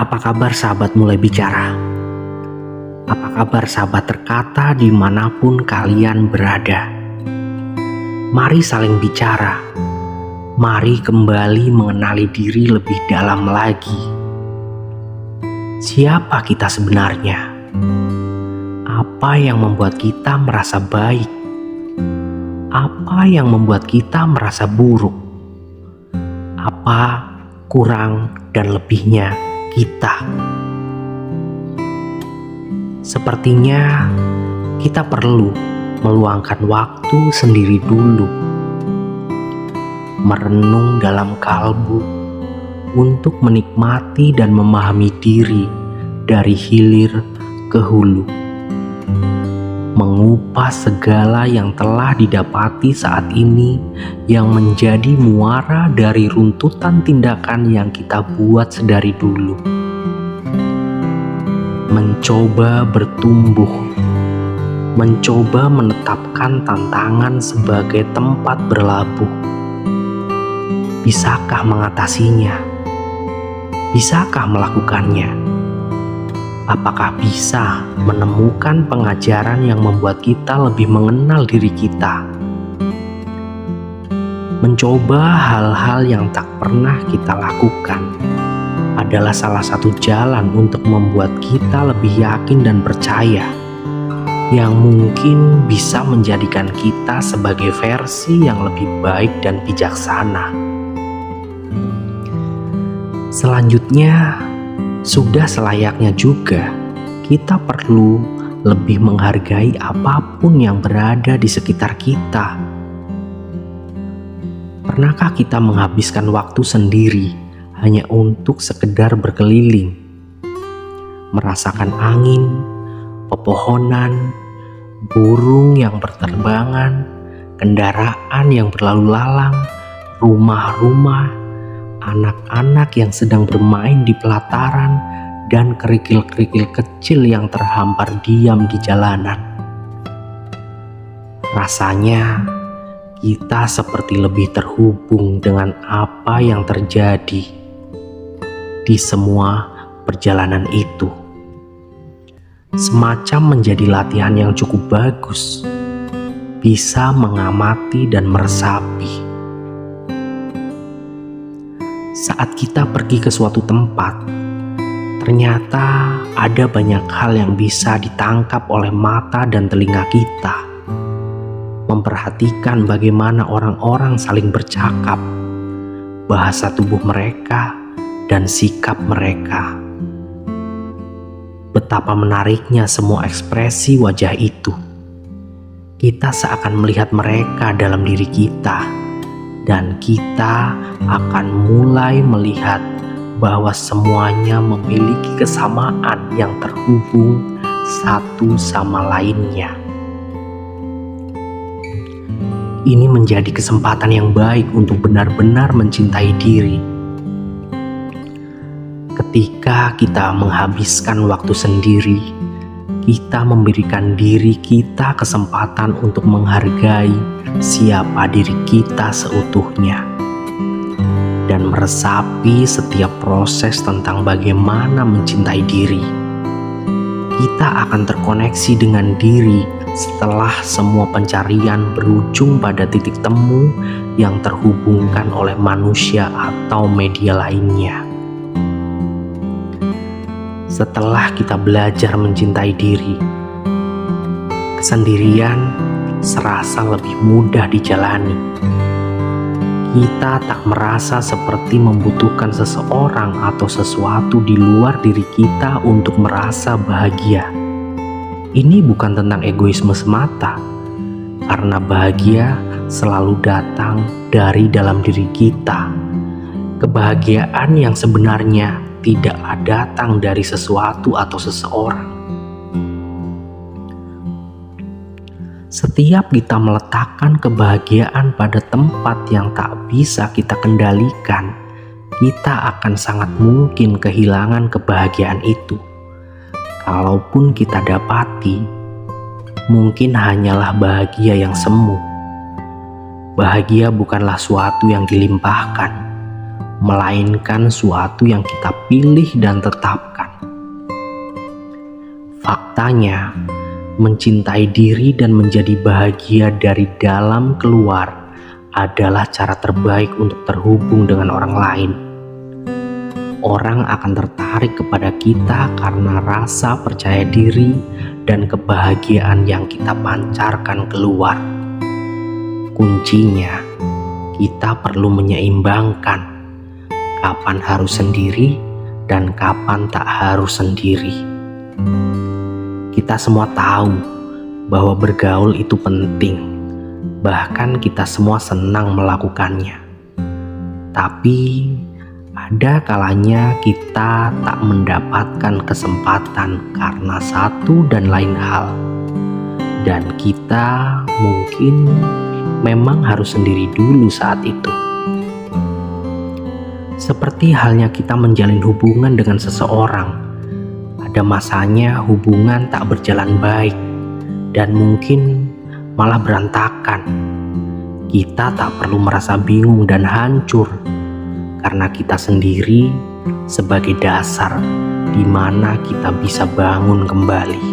Apa kabar sahabat mulai bicara? Apa kabar sahabat terkata dimanapun kalian berada? Mari saling bicara. Mari kembali mengenali diri lebih dalam lagi. Siapa kita sebenarnya? Apa yang membuat kita merasa baik? Apa yang membuat kita merasa buruk? Apa kurang dan lebihnya kita? Sepertinya kita perlu meluangkan waktu sendiri dulu, merenung dalam kalbu untuk menikmati dan memahami diri dari hilir ke hulu, mengupas segala yang telah didapati saat ini yang menjadi muara dari runtutan tindakan yang kita buat sedari dulu. Mencoba bertumbuh, mencoba menetapkan tantangan sebagai tempat berlabuh. Bisakah mengatasinya? Bisakah melakukannya? Apakah bisa menemukan pengajaran yang membuat kita lebih mengenal diri kita? Mencoba hal-hal yang tak pernah kita lakukan adalah salah satu jalan untuk membuat kita lebih yakin dan percaya, yang mungkin bisa menjadikan kita sebagai versi yang lebih baik dan bijaksana. Selanjutnya, sudah selayaknya juga kita perlu lebih menghargai apapun yang berada di sekitar kita. Pernahkah kita menghabiskan waktu sendiri hanya untuk sekedar berkeliling, merasakan angin, pepohonan, burung yang berterbangan, kendaraan yang berlalu lalang, rumah-rumah, anak-anak yang sedang bermain di pelataran, dan kerikil-kerikil kecil yang terhampar diam di jalanan? Rasanya kita seperti lebih terhubung dengan apa yang terjadi di semua perjalanan itu. Semacam menjadi latihan yang cukup bagus, bisa mengamati dan meresapi. Saat kita pergi ke suatu tempat, ternyata ada banyak hal yang bisa ditangkap oleh mata dan telinga kita. Memperhatikan bagaimana orang-orang saling bercakap, bahasa tubuh mereka, dan sikap mereka. Betapa menariknya semua ekspresi wajah itu. Kita seakan melihat mereka dalam diri kita, dan kita akan mulai melihat bahwa semuanya memiliki kesamaan yang terhubung satu sama lainnya. Ini menjadi kesempatan yang baik untuk benar-benar mencintai diri. Ketika kita menghabiskan waktu sendiri, kita memberikan diri kita kesempatan untuk menghargai siapa diri kita seutuhnya, dan meresapi setiap proses tentang bagaimana mencintai diri. Kita akan terkoneksi dengan diri setelah semua pencarian berujung pada titik temu yang terhubungkan oleh manusia atau media lainnya. Setelah kita belajar mencintai diri, kesendirian serasa lebih mudah dijalani. Kita tak merasa seperti membutuhkan seseorang atau sesuatu di luar diri kita untuk merasa bahagia. Ini bukan tentang egoisme semata, karena bahagia selalu datang dari dalam diri kita. Kebahagiaan yang sebenarnya tidaklah datang dari sesuatu atau seseorang. Setiap kita meletakkan kebahagiaan pada tempat yang tak bisa kita kendalikan, kita akan sangat mungkin kehilangan kebahagiaan itu. Kalaupun kita dapati, mungkin hanyalah bahagia yang semu. Bahagia bukanlah suatu yang dilimpahkan, melainkan suatu yang kita pilih dan tetapkan. Faktanya, mencintai diri dan menjadi bahagia dari dalam keluar adalah cara terbaik untuk terhubung dengan orang lain. Orang akan tertarik kepada kita karena rasa percaya diri dan kebahagiaan yang kita pancarkan keluar. Kuncinya, kita perlu menyeimbangkan kapan harus sendiri dan kapan tak harus sendiri. Kita semua tahu bahwa bergaul itu penting, bahkan kita semua senang melakukannya. Tapi ada kalanya kita tak mendapatkan kesempatan karena satu dan lain hal, dan kita mungkin memang harus sendiri dulu saat itu. Seperti halnya kita menjalin hubungan dengan seseorang, ada masanya hubungan tak berjalan baik dan mungkin malah berantakan. Kita tak perlu merasa bingung dan hancur karena kita sendiri sebagai dasar di mana kita bisa bangun kembali.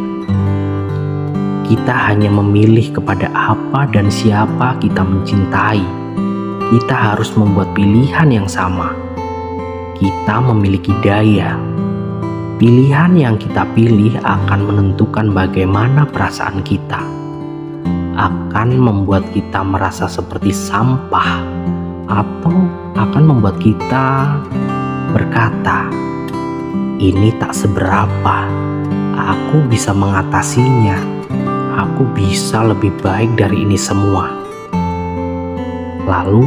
Kita hanya memilih kepada apa dan siapa kita mencintai. Kita harus membuat pilihan yang sama. Kita memiliki daya. Pilihan yang kita pilih akan menentukan bagaimana perasaan kita. Akan membuat kita merasa seperti sampah, atau akan membuat kita berkata, "Ini tak seberapa, aku bisa mengatasinya, aku bisa lebih baik dari ini semua." Lalu,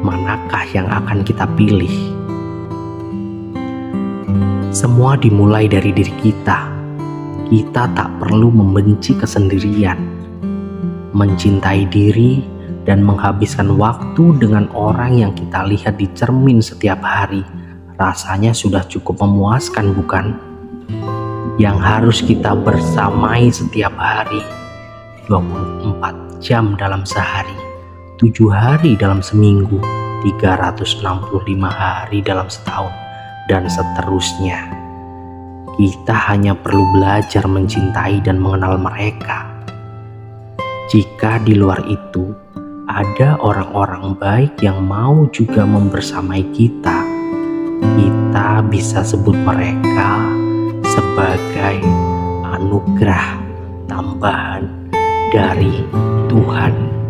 manakah yang akan kita pilih? Semua dimulai dari diri kita. Kita tak perlu membenci kesendirian, mencintai diri, dan menghabiskan waktu dengan orang yang kita lihat di cermin setiap hari. Rasanya sudah cukup memuaskan, bukan? Yang harus kita bersamai setiap hari, 24 jam dalam sehari, 7 hari dalam seminggu, 365 hari dalam setahun, dan seterusnya. Kita hanya perlu belajar mencintai dan mengenal mereka. Jika di luar itu ada orang-orang baik yang mau juga membersamai kita, kita bisa sebut mereka sebagai anugerah tambahan dari Tuhan.